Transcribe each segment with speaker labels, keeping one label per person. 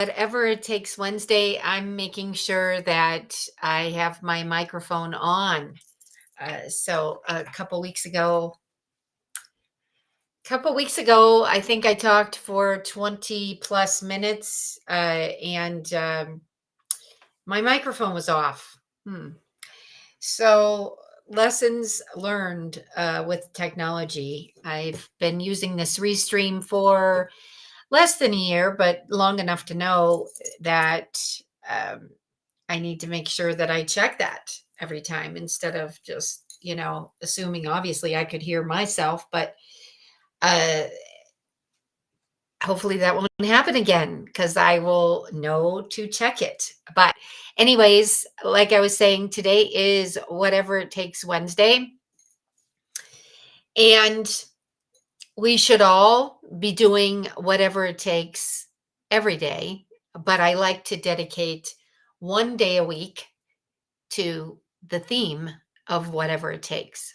Speaker 1: Whatever it takes Wednesday, I'm making sure that I have my microphone on. So a couple weeks ago, I think I talked for 20 plus minutes, and my microphone was off. So lessons learned with technology. I've been using this Restream for less than a year, but long enough to know that um, I need to make sure that I check that every time instead of just, assuming obviously I could hear myself, but uh, hopefully that won't happen again because I will know to check it. But, anyways, like I was saying, today is Whatever It Takes Wednesday. And we should all be doing whatever it takes every day, but I like to dedicate one day a week to the theme of whatever it takes.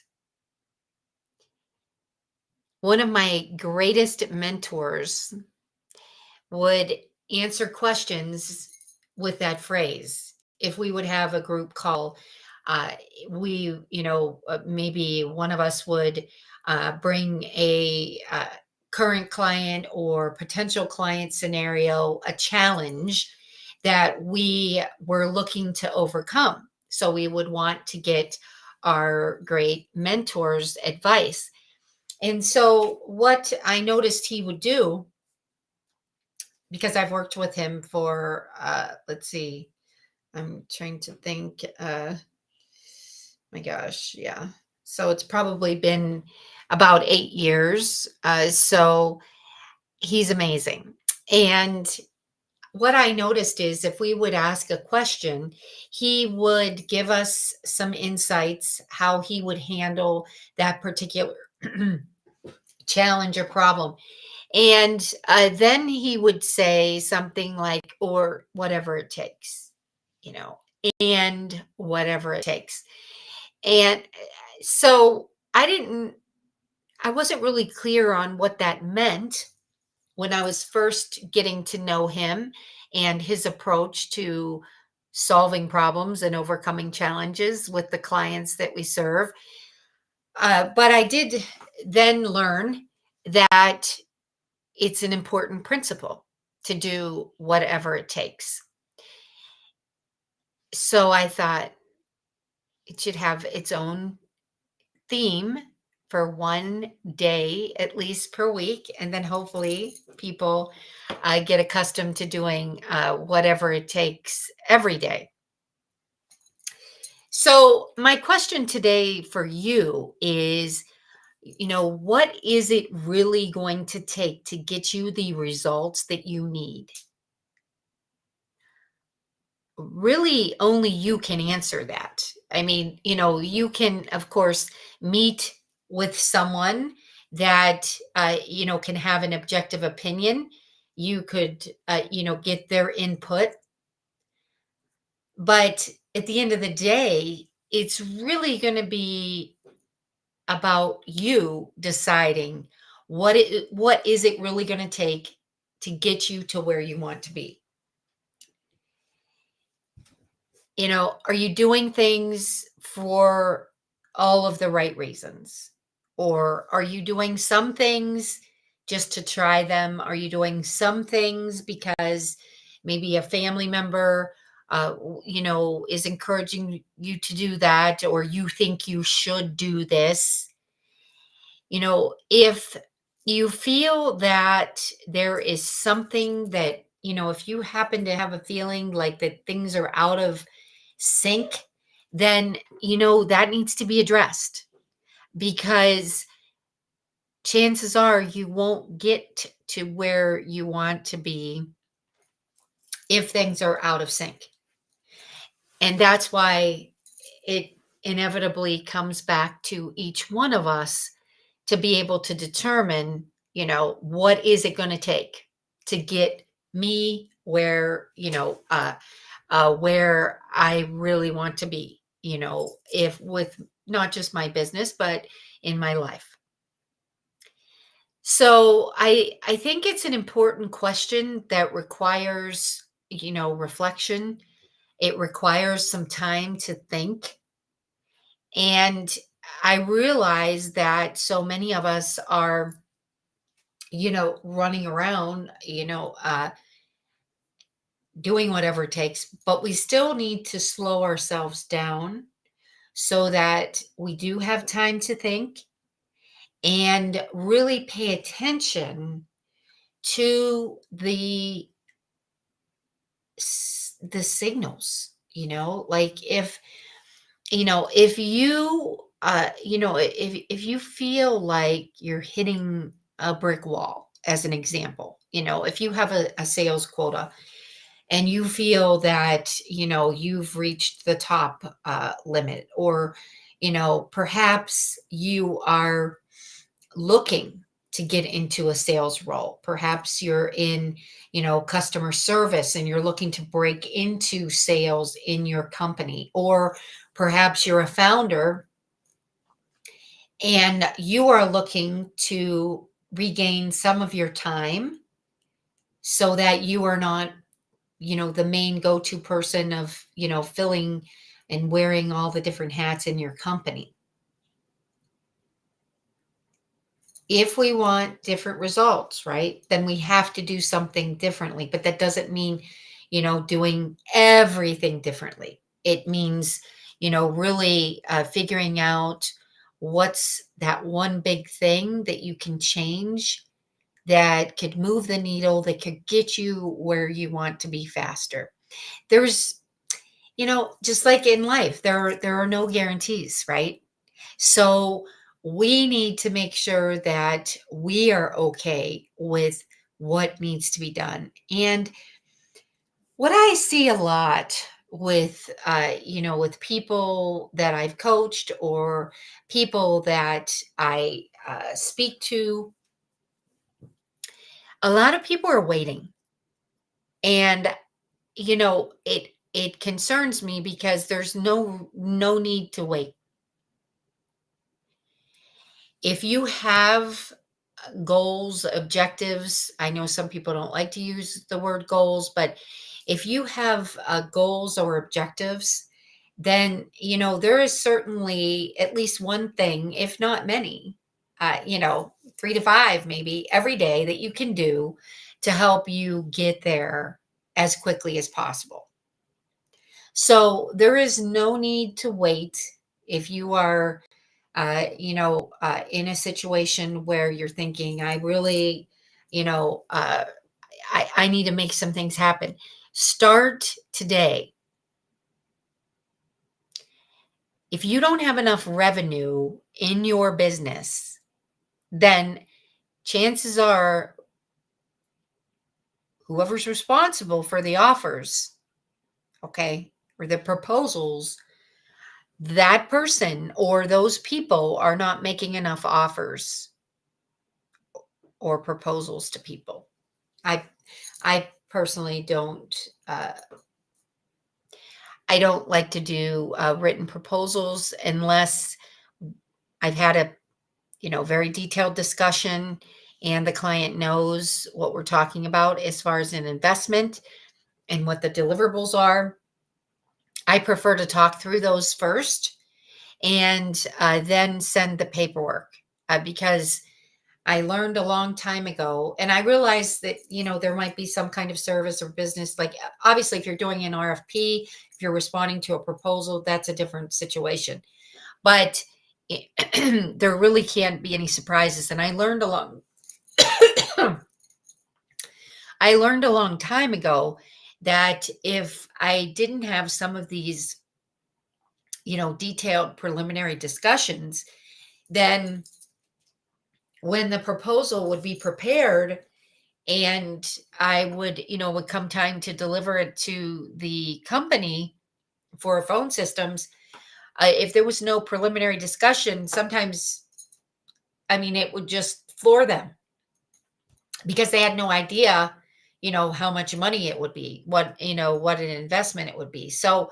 Speaker 1: One of my greatest mentors would answer questions with that phrase. If we would have a group call, uh, maybe one of us would bring a current client or potential client scenario, a challenge that we were looking to overcome. So we would want to get our great mentors' advice. And so, what I noticed he would do, because I've worked with him for, let's see, I'm trying to think, my gosh, yeah. So it's probably been about 8 years. So he's amazing. And what I noticed is if we would ask a question, he would give us some insights how he would handle that particular challenge or problem. And then he would say something like, or whatever it takes, you know, and whatever it takes. And so I wasn't really clear on what that meant when I was first getting to know him and his approach to solving problems and overcoming challenges with the clients that we serve. But I did then learn that it's an important principle to do whatever it takes. So I thought it should have its own theme for one day at least per week. And then hopefully people get accustomed to doing whatever it takes every day. So, my question today for you is, what is it really going to take to get you the results that you need? Really, only you can answer that. I mean, you can, of course, meet with someone that, can have an objective opinion. You could, get their input. But at the end of the day, it's really going to be about you deciding what is it really going to take to get you to where you want to be. Are you doing things for all of the right reasons? Or are you doing some things just to try them? Are you doing some things because maybe a family member, is encouraging you to do that, or you think you should do this? If you feel that there is something that, if you happen to have a feeling like that things are out of sync, then that needs to be addressed because chances are you won't get to where you want to be if things are out of sync. And that's why it inevitably comes back to each one of us to be able to determine, what is it going to take to get me where I really want to be, if with not just my business, but in my life. So I think it's an important question that requires, reflection. It requires some time to think. And I realize that so many of us are, running around, doing whatever it takes, but we still need to slow ourselves down so that we do have time to think and really pay attention to the signals, like if you if you feel like you're hitting a brick wall, as an example, if you have a sales quota and you feel that you've reached the top limit, or perhaps you are looking to get into a sales role. Perhaps you're in, customer service and you're looking to break into sales in your company. Or perhaps you're a founder and you are looking to regain some of your time so that you are not, the main go-to person of, filling and wearing all the different hats in your company. If we want different results, right, then we have to do something differently. But that doesn't mean, doing everything differently. It means, really figuring out what's that one big thing that you can change that could move the needle, that could get you where you want to be faster. There's, just like in life, there are no guarantees, right? So we need to make sure that we are okay with what needs to be done. And what I see a lot with, with people that I've coached or people that I speak to, a lot of people are waiting. And, it concerns me because there's no need to wait. If you have goals, objectives. I know some people don't like to use the word goals, but if you have goals or objectives, then, there is certainly at least one thing, if not many, 3 to 5 maybe every day that you can do to help you get there as quickly as possible. So there is no need to wait if you are in a situation where you're thinking, I really, I need to make some things happen. Start today. If you don't have enough revenue in your business, then chances are whoever's responsible for the offers, okay, or the proposals, that person or those people are not making enough offers or proposals to people. I I personally I don't like to do written proposals unless I've had a very detailed discussion and the client knows what we're talking about as far as an investment and what the deliverables are. I prefer to talk through those first and then send the paperwork because I learned a long time ago, and I realized that, there might be some kind of service or business. Like, obviously, if you're doing an RFP, if you're responding to a proposal, that's a different situation. But there really can't be any surprises. And I learned a long time ago that if I didn't have some of these, detailed preliminary discussions, then when the proposal would be prepared and I would, would come time to deliver it to the company for phone systems, if there was no preliminary discussion, sometimes, I mean, it would just floor them because they had no idea, how much money it would be, what an investment it would be. So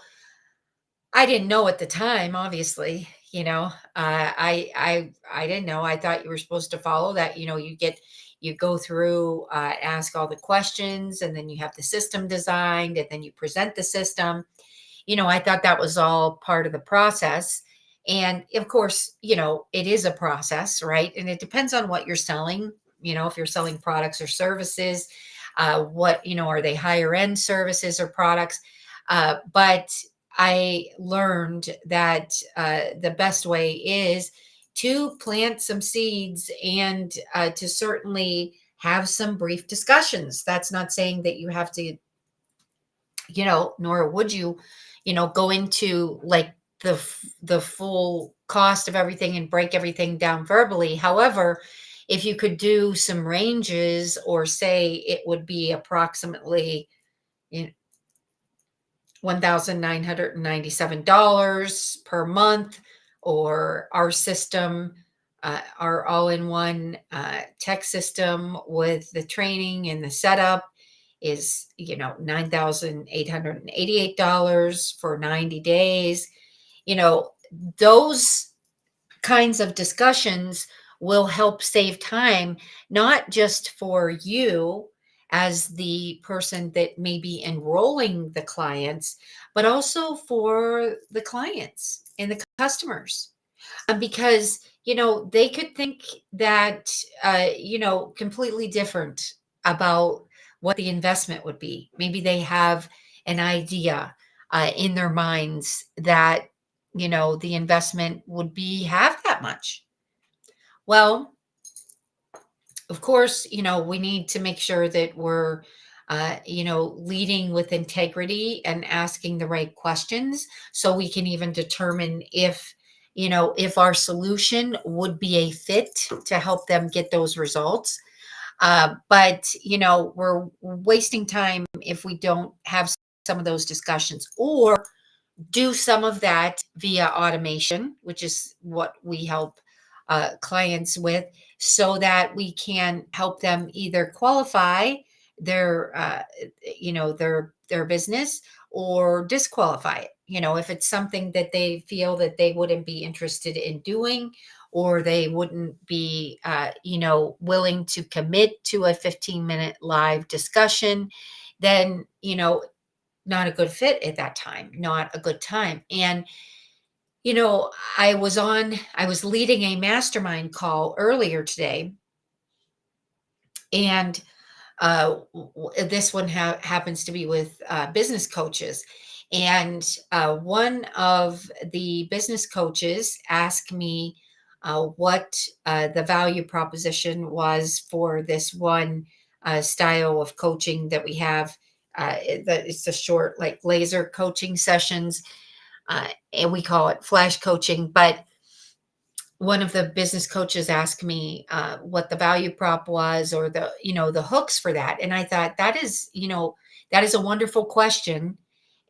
Speaker 1: I didn't know at the time, obviously, you know, I didn't know. I thought you were supposed to follow that. You go through, ask all the questions, and then you have the system designed, and then you present the system. I thought that was all part of the process. And of course, it is a process, right? And it depends on what you're selling. If you're selling products or services, are they higher end services or products? But I learned that the best way is to plant some seeds and to certainly have some brief discussions. That's not saying that you have to, nor would you, go into like the full cost of everything and break everything down verbally. However, if you could do some ranges or say it would be approximately, you know, $1,997 per month, or our system, our all-in-one tech system with the training and the setup is, $9,888 for 90 days. You know, those kinds of discussions will help save time, not just for you as the person that may be enrolling the clients, but also for the clients and the customers. Because, they could think that, completely different about what the investment would be. Maybe they have an idea in their minds that, the investment would be half that much. Well, of course, we need to make sure that we're, leading with integrity and asking the right questions so we can even determine if our solution would be a fit to help them get those results. But, we're wasting time if we don't have some of those discussions, or do some of that via automation, which is what we help clients with, so that we can help them either qualify their, their business, or disqualify it. If it's something that they feel that they wouldn't be interested in doing, or they wouldn't be, willing to commit to a 15-minute live discussion, then, not a good fit at that time, not a good time. And, I was leading a mastermind call earlier today, and this one happens to be with business coaches. And one of the business coaches asked me what the value proposition was for this one style of coaching that we have. It's a short, like, laser coaching sessions, and we call it flash coaching. But one of the business coaches asked me what the value prop was, or the hooks for that. And I thought, that is a wonderful question.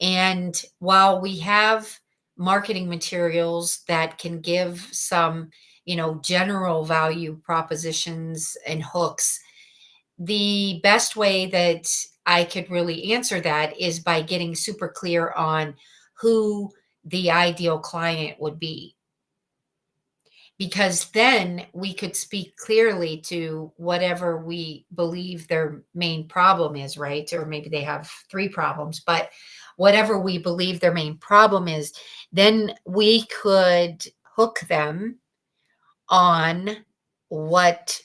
Speaker 1: And while we have marketing materials that can give some, general value propositions and hooks, the best way that I could really answer that is by getting super clear on who the ideal client would be, because then we could speak clearly to whatever we believe their main problem is, right? Or maybe they have three problems, but whatever we believe their main problem is, then we could hook them on what,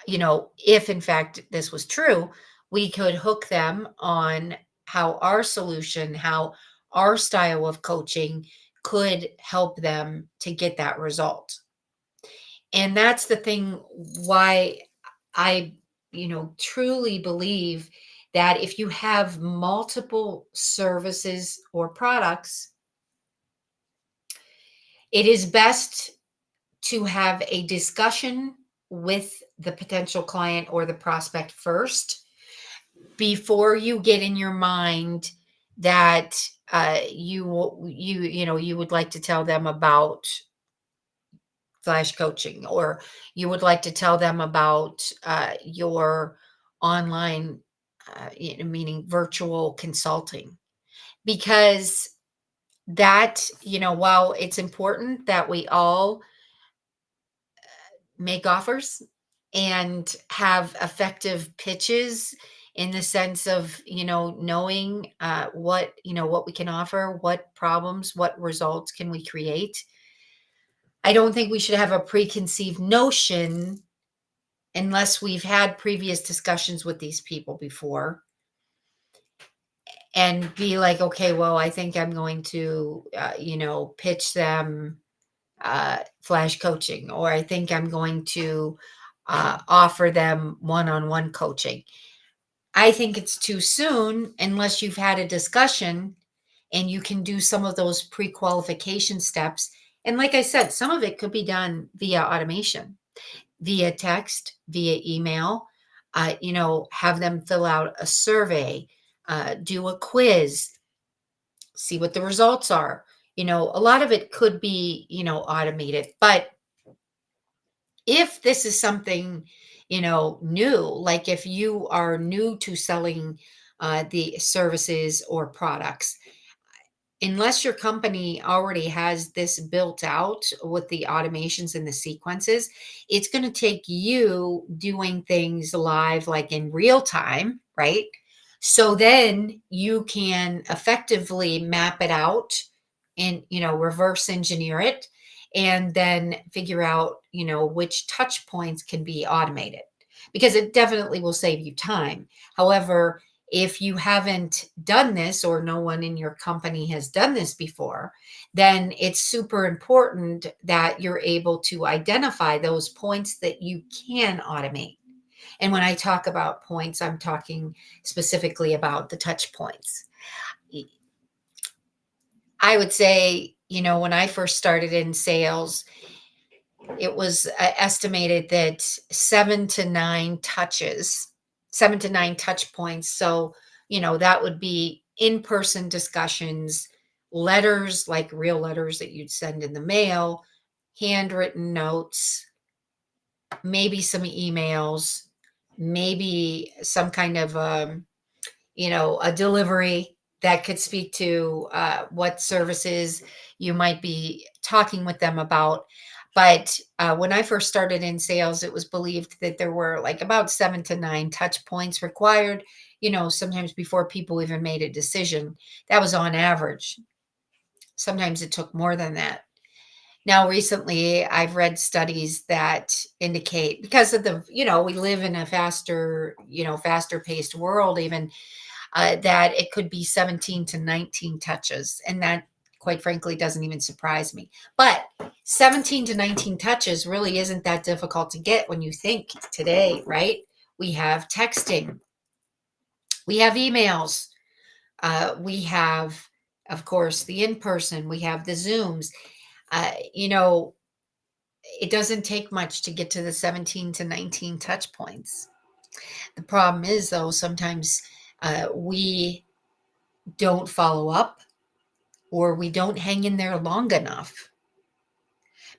Speaker 1: if in fact this was true, we could hook them on how our solution, how our style of coaching could help them to get that result. And that's the thing, why I, truly believe that if you have multiple services or products, it is best to have a discussion with the potential client or the prospect first, before you get in your mind that you would like to tell them about flash coaching, or you would like to tell them about your online, meaning virtual consulting. Because that, while it's important that we all make offers and have effective pitches in the sense of, knowing what we can offer, what problems, what results can we create. I don't think we should have a preconceived notion unless we've had previous discussions with these people before and be like, okay, well, I think I'm going to, pitch them flash coaching, or I think I'm going to offer them one on one coaching. I think it's too soon unless you've had a discussion and you can do some of those pre qualification steps. And like I said, some of it could be done via automation, via text, via email, have them fill out a survey, do a quiz, see what the results are. A lot of it could be, automated. But if this is something, new, like if you are new to selling the services or products, unless your company already has this built out with the automations and the sequences, it's going to take you doing things live, like in real time, right? So then you can effectively map it out and, reverse engineer it and then figure out, which touch points can be automated because it definitely will save you time. However, if you haven't done this or no one in your company has done this before, then it's super important that you're able to identify those points that you can automate. And when I talk about points, I'm talking specifically about the touch points. I would say, when I first started in sales, it was estimated that 7 to 9 touch points. So, that would be in person discussions, letters, like real letters that you'd send in the mail, handwritten notes, maybe some emails, maybe some kind of, a delivery that could speak to what services you might be talking with them about. But when I first started in sales, it was believed that there were like about 7 to 9 touch points required, sometimes before people even made a decision. That was on average. Sometimes it took more than that. Now, recently, I've read studies that indicate because of we live in a faster paced world, even that it could be 17 to 19 touches. And that, quite frankly, doesn't even surprise me. But 17 to 19 touches really isn't that difficult to get when you think today, right? We have texting, we have emails, we have, of course, the in person, we have the Zooms. You know, it doesn't take much to get to the 17 to 19 touch points. The problem is, though, sometimes we don't follow up or we don't hang in there long enough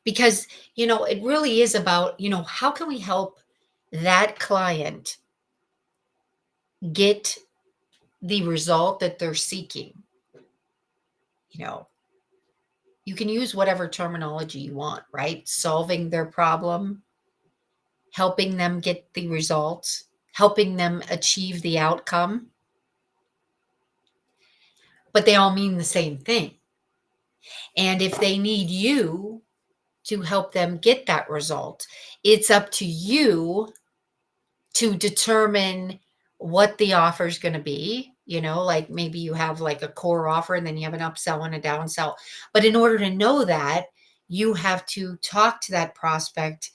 Speaker 1: because, it really is about, how can we help that client get the result that they're seeking? You know, you can use whatever terminology you want, right? Solving their problem, helping them get the results, helping them achieve the outcome, but they all mean the same thing. And if they need you to help them get that result, it's up to you to determine what the offer is going to be. Like maybe you have like a core offer and then you have an upsell and a downsell. But in order to know that, you have to talk to that prospect,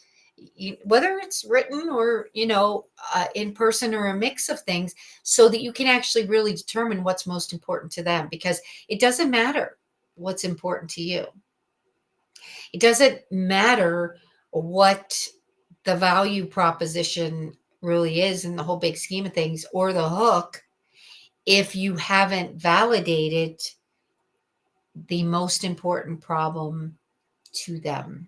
Speaker 1: whether it's written or, in person or a mix of things, so that you can actually really determine what's most important to them, because it doesn't matter what's important to you. It doesn't matter what the value proposition really is in the whole big scheme of things, or the hook, if you haven't validated the most important problem to them.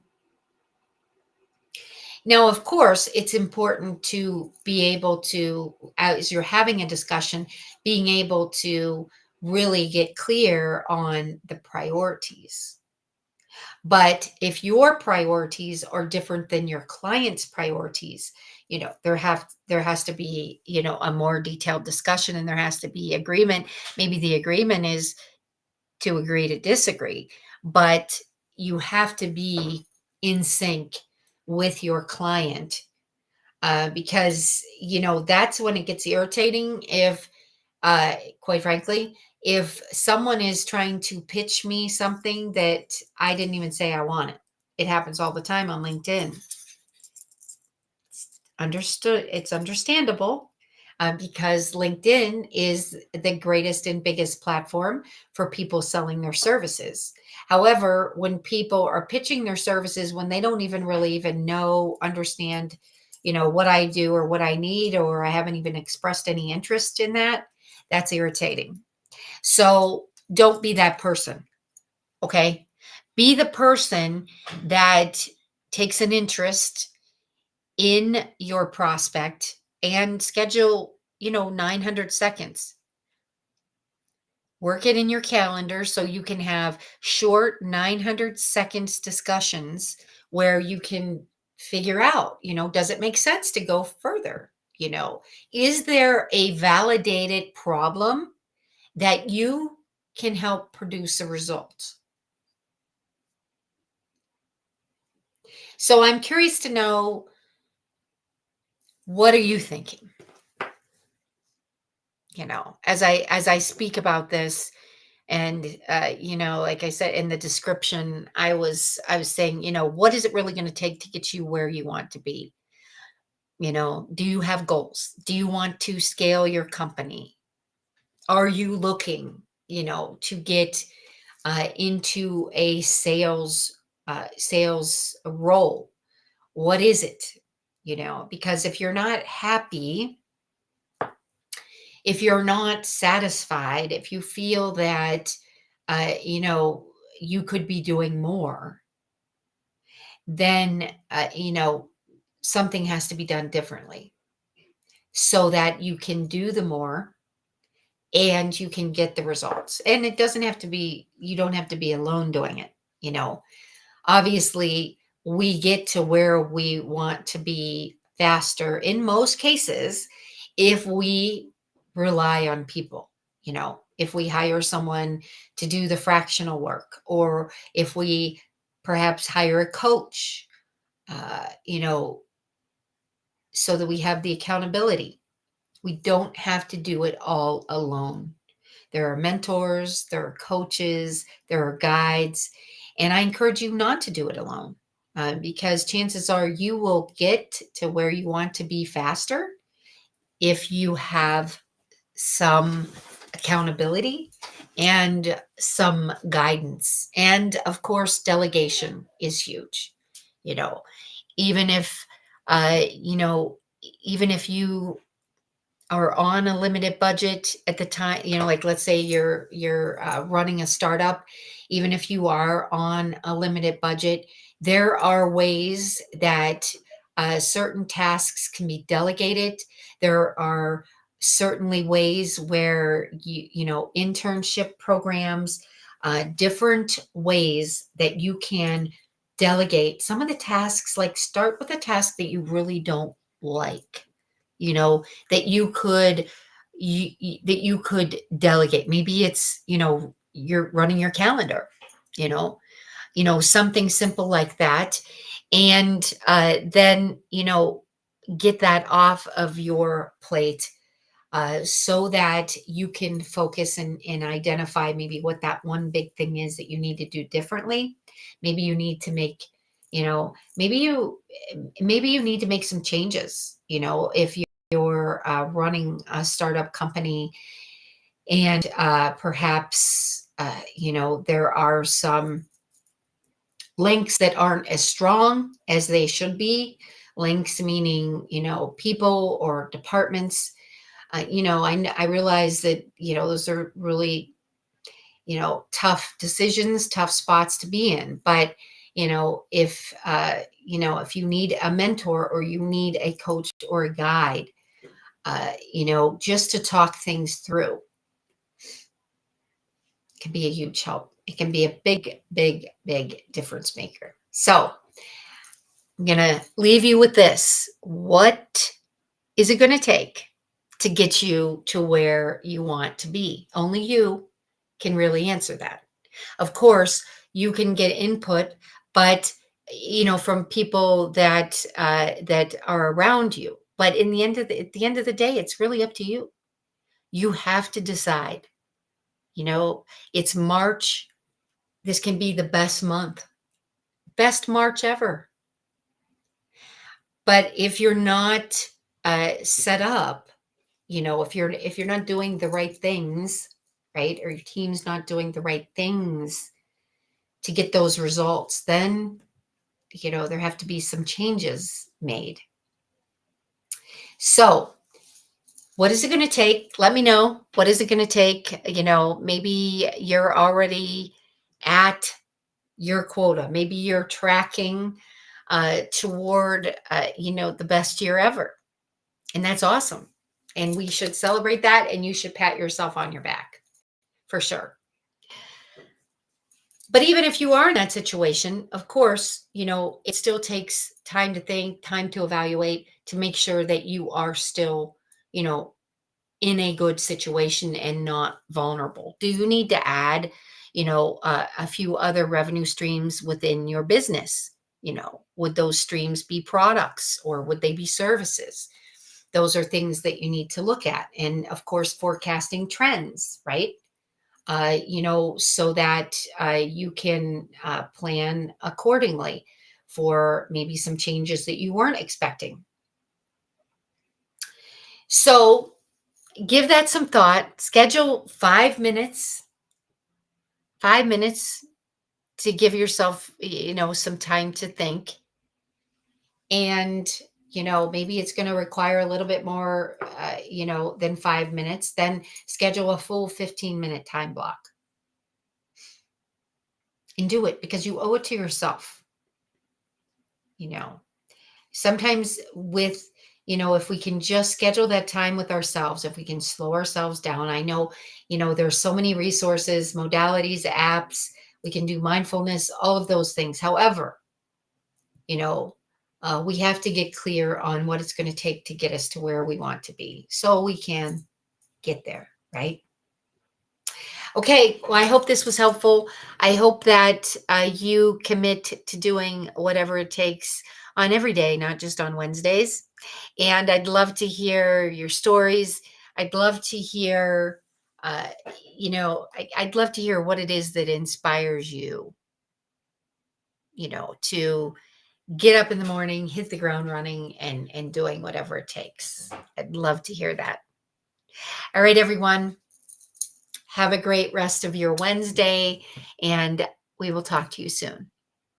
Speaker 1: Now, of course, it's important to be able to, as you're having a discussion, being able to really get clear on the priorities. But if your priorities are different than your client's priorities, there has to be, a more detailed discussion, and there has to be agreement. Maybe the agreement is to agree to disagree, but you have to be in sync with your client, because that's when it gets irritating. If quite frankly, if someone is trying to pitch me something that I didn't even say I wanted, it happens all the time on LinkedIn. Understood. It's understandable, because LinkedIn is the greatest and biggest platform for people selling their services. However, when people are pitching their services, when they don't even really even understand, what I do or what I need, or I haven't even expressed any interest in that, that's irritating. So don't be that person. Okay. Be the person that takes an interest in your prospect and schedule, 900 seconds. Work it in your calendar so you can have short 900 seconds discussions where you can figure out, does it make sense to go further? Is there a validated problem that you can help produce a result? So I'm curious to know, what are you thinking? As I speak about this, and like I said in the description, I was saying, what is it really going to take to get you where you want to be? Do you have goals? Do you want to scale your company? Are you looking, to get into a sales role? What is it? Because if you're not happy, if you're not satisfied, if you feel that, uh, you know, you could be doing more, then, something has to be done differently so that you can do the more and you can get the results. And it doesn't have to be, you don't have to be alone doing it. You know, Obviously, we get to where we want to be faster in most cases if we rely on people. If we hire someone to do the fractional work, or if we perhaps hire a coach, uh, you know, so that we have the accountability. We don't have to do it all alone. There are mentors, there are coaches, there are guides, and I encourage you not to do it alone, because chances are you will get to where you want to be faster if you have some accountability and some guidance. And of course, delegation is huge. You know, even if, uh, you know, even if you are on a limited budget at the time, like let's say you're running a startup. Even if you are on a limited budget, there are ways that certain tasks can be delegated. There are certainly ways where internship programs, different ways that you can delegate some of the tasks. Like, start with a task that you really don't like, you know that you could delegate. Maybe it's, you're running your calendar, you know something simple like that. And then, get that off of your plate, so that you can focus and identify maybe what that one big thing is that you need to do differently. Maybe you need to make, maybe you need to make some changes, if you're running a startup company, and perhaps, there are some links that aren't as strong as they should be. Links meaning, people or departments. I realize that, those are really, tough decisions, tough spots to be in. But, if you need a mentor, or you need a coach or a guide, just to talk things through. can be a huge help. It can be a big, big, big difference maker. So I'm going to leave you with this. What is it going to take to get you to where you want to be? Only you can really answer that. Of course, you can get input, but from people that are around you. But in the end of at the end of the day, it's really up to you. You have to decide. It's March. This can be the best month, best March ever. But if you're not set up, if you're not doing the right things, right, or your team's not doing the right things to get those results, then there have to be some changes made. So what is it going to take? Let me know. What is it going to take? Maybe you're already at your quota. Maybe you're tracking toward the best year ever. And that's awesome. And we should celebrate that, and you should pat yourself on your back for sure. But even if you are in that situation, of course, it still takes time to think, time to evaluate, to make sure that you are still, in a good situation and not vulnerable. Do you need to add, a few other revenue streams within your business? Would those streams be products or would they be services? Those are things that you need to look at. And of course, forecasting trends, right? So that you can plan accordingly for maybe some changes that you weren't expecting. So give that some thought. Schedule 5 minutes to give yourself, some time to think. And, maybe it's going to require a little bit more, than 5 minutes. Then schedule a full 15-minute time block. And do it because you owe it to yourself. Sometimes if we can just schedule that time with ourselves, if we can slow ourselves down. I know, there's so many resources, modalities, apps. We can do mindfulness, all of those things. However, we have to get clear on what it's going to take to get us to where we want to be so we can get there, right? Okay, well, I hope this was helpful. I hope that you commit to doing whatever it takes on every day, not just on Wednesdays. And I'd love to hear your stories. I'd love to hear, I'd love to hear what it is that inspires you, to get up in the morning, hit the ground running, and doing whatever it takes. I'd love to hear that. All right, everyone. Have a great rest of your Wednesday, and we will talk to you soon.